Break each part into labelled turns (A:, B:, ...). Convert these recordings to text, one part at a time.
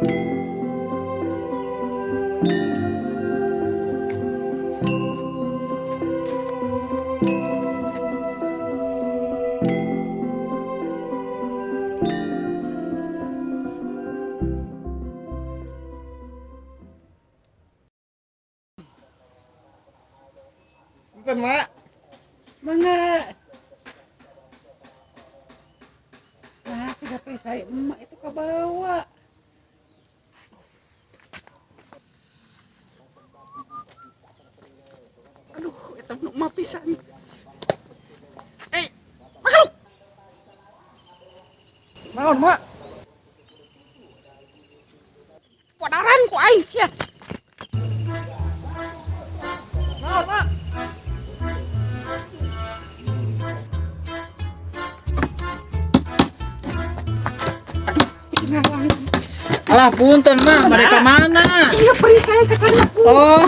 A: Bukan, Mak. Mana? Nah, sudah perisai emak itu ke bawah. Aduh, eta emak pisan. Makhluk. Naon, Mak? Wadaran ku aing sia. Naon, Mak?
B: Alah punten mah, mereka mana?
A: Iya perisai ke sana.
B: Oh.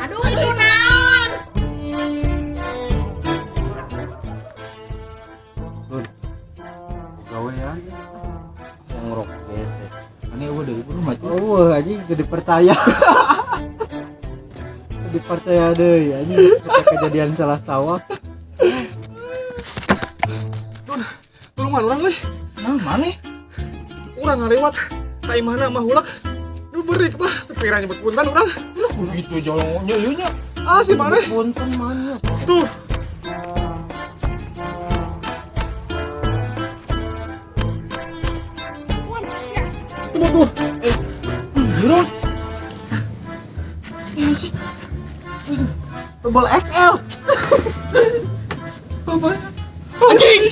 A: Aduh, naon?
B: Gawean yang ngerok bete. Ini udah ibu rumah tuh. Oh, anjing gede percaya. Dipercaya deh anjing kejadian salah tawa.
A: Tolong orang euy.
B: Nah, mana?
A: Urang ngalewat ka imahna mah hulak. Nu beurik mah teu pira nyebut punten urang.
B: Gitu jolong ieu nya.
A: Ah si mana?
B: Punten mana?
A: Tuh. Tuh.
B: Jurut. Tebal XL. Apa?
A: Anjing.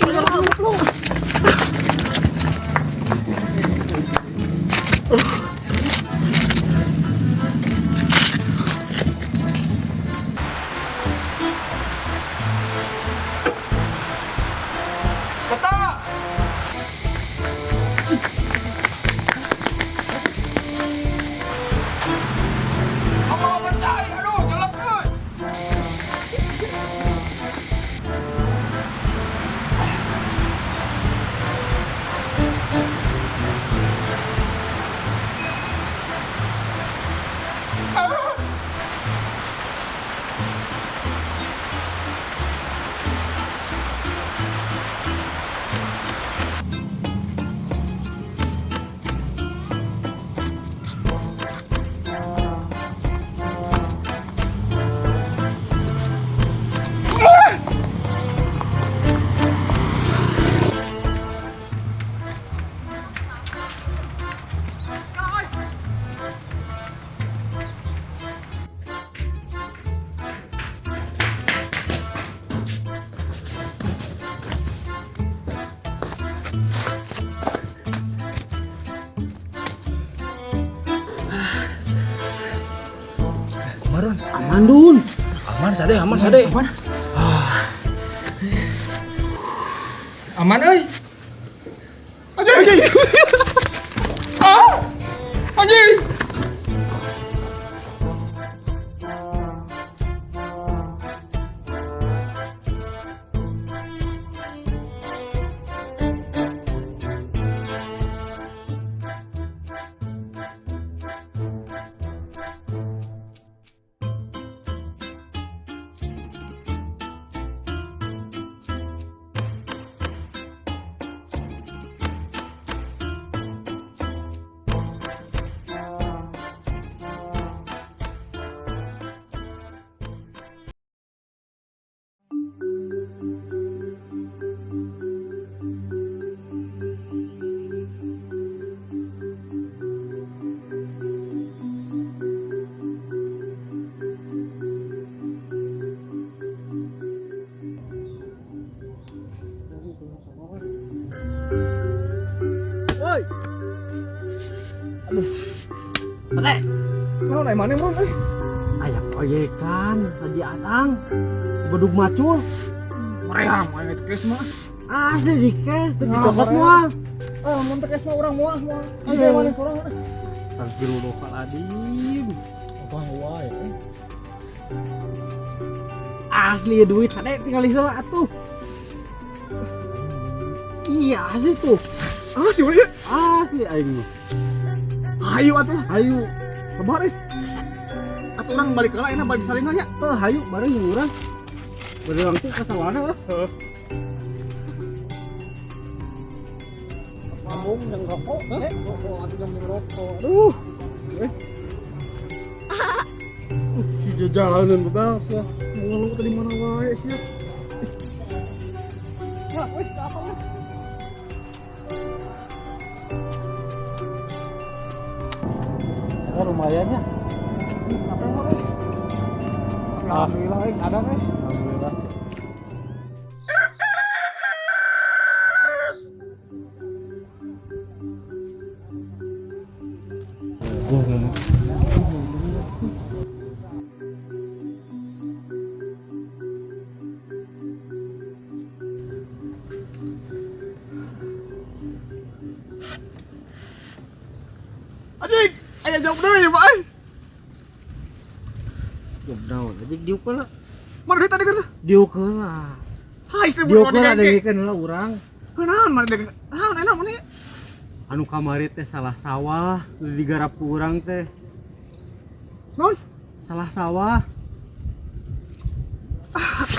B: Kemarin aman dun. Aman sade.
A: Aman.
B: Aman euy.
A: Anjing. Anjing.
B: Woi. Aduh. Teh.
A: Naon ai maneh mun euy?
B: Aya proyekan Haji Adang. Bedug macul.
A: Maream aya teh kes mah.
B: Asli di kes, di
A: Nah,
B: cokot
A: Korea.
B: moal.
A: Mun teh kes mah urang moal.
B: Iya.
A: Iya maneh sorang.
B: Astagfirullahaladzim.
A: Apa wae.
B: asli duit sade tinggal heula atuh. Iya asli tuh.
A: Ah sih udah.
B: Asli aing mah.
A: Ayo atuh.
B: Hayu.
A: Kabar atuh orang balik heula enak balik disalingan nya.
B: Hayu bareng jeung urang. Bade langsung ka sawana.
A: Heeh.
B: Ngomong yang rokok.
A: Rokok atuh jam rokok. Aduh.
B: Si jalanan bedas ya.
A: Mau tadi mana wae sih. Ya, weh, apa weh?
B: Ya lumayan ya.
A: Apa yang weh? Alhamdulillah, ada weh.
B: Alhamdulillah.
A: Anjing, aya jawab deui, Pak.
B: Job daun aja diuk lah.
A: Mana duit tadi kan?
B: Diuk lah.
A: Ha, istri
B: Diuk
A: buruan
B: lah
A: dengke.
B: dengkeun lah urang.
A: Kenaon mana dengke? Naon enak mana?
B: Anu kamari teh salah sawah digarap ku urang teh.
A: Naon?
B: Salah sawah.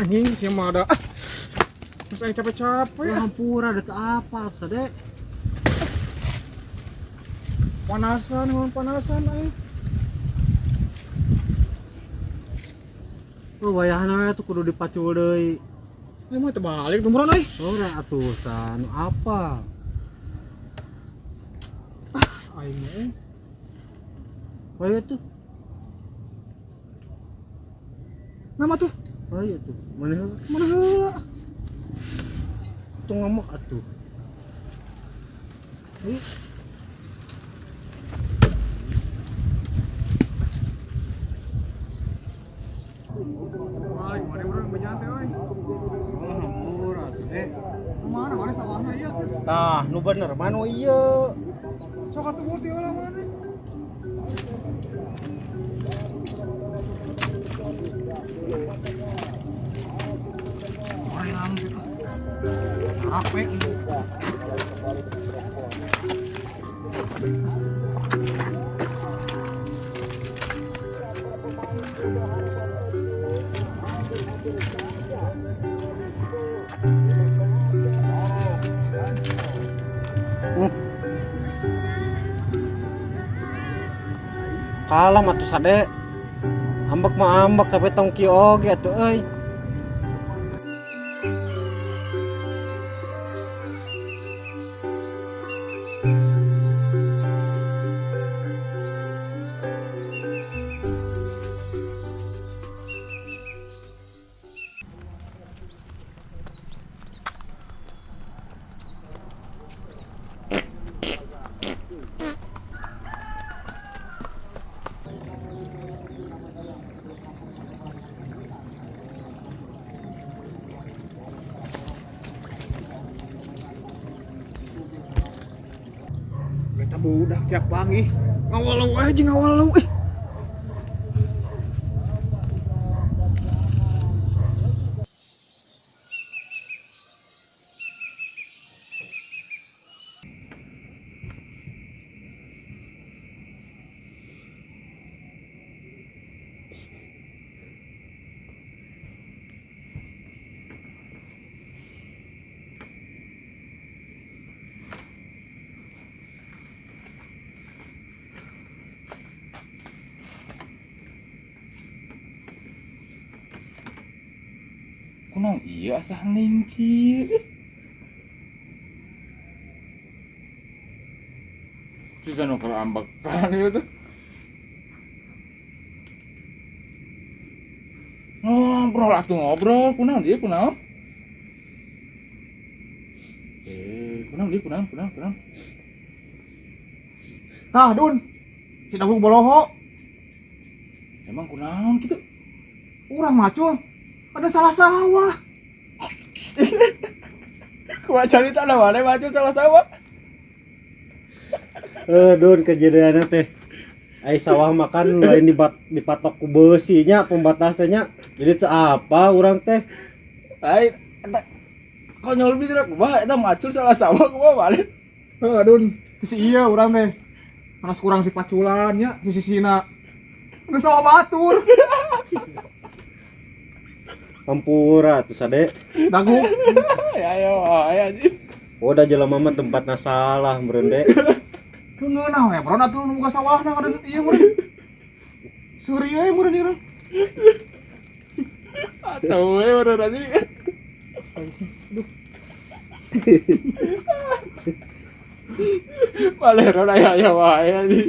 A: Anjing, sih mah ada. Mas aing capek-capek.
B: Ya hampura ada teu apa sade.
A: Panasan, ngomong panasan aing.
B: Wayahna tuh kudu dipacul deui.
A: Aing mah teu balik tumuran euy.
B: Ora atuh anu apa?
A: Aing mah.
B: Ayo tuh.
A: Nama tuh?
B: Ayo tuh. Mana heula?
A: Mana heula?
B: Tuh ngamuk atuh.
A: Ayo. Balik, mana urang banyantai euy.
B: Oh, hampura teh.
A: Mana sawahna ieu?
B: Tah, nu bener mah nu ieu.
A: Sok atuh murti urang mana? Orang gitu. Capek.
B: Kalam atuh sade. Ambek mah ambek tapi tong kieu oge atuh euy.
A: Beta budak tiap pagi. Ngawalau aja ngawalau.
C: Kunang iya asah lingki. Jika nuker ambak kan itu. Ngobrol atuh ngobrol, kunaon ieu kunaon? Kunaon ieu kunaon?
A: Tah, Dun. Si Dagung Boloho.
C: Emang kunaon gitu?
A: Urang macul. Ada salah sawah.
C: Kuat cerita lah mana maju salah sawah.
B: Don kejadiannya teh. Ai sawah makan lain dipatok ku beusi nya pembatas teh nya.
D: Jadi teu apa urang teh?
C: Lain eta konyol bisa kumaha eta macul salah sawah kumaha balik.
A: Aduh, si iya urang teh. Panas kurang si paculan nya, si sisina. Udah sawah batur.
D: Hampura tuh sade.
A: Dagu.
C: Ayo anjing.
D: Oh da jelema mah tempatna salah meureun de.
A: Ngeunah we, bro atuh nu boga sawahna kada ieu meureun. Suri we meureun ieu.
C: Atau we udah nanti. Balero aya wae anjing.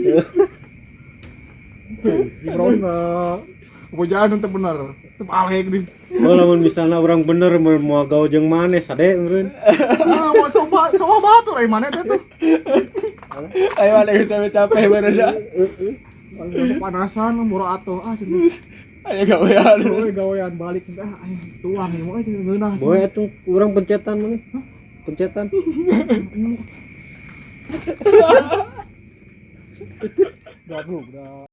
A: Di bro na. Pojaan teh bener. Teu alek di.
D: Oh lamun misalna urang bener moal gaul jeung maneh sade meureun.
A: Mau sawah batur ai mana teh tuh.
C: Ayo balik sampai capek bener dah.
A: Panasan moro atuh sini.
C: Ayo gawean.
A: Gawean balik tuang ieu mah ngeunah.
D: Boy atuh urang pencetan mah. Pencetan.
A: Goblok dah.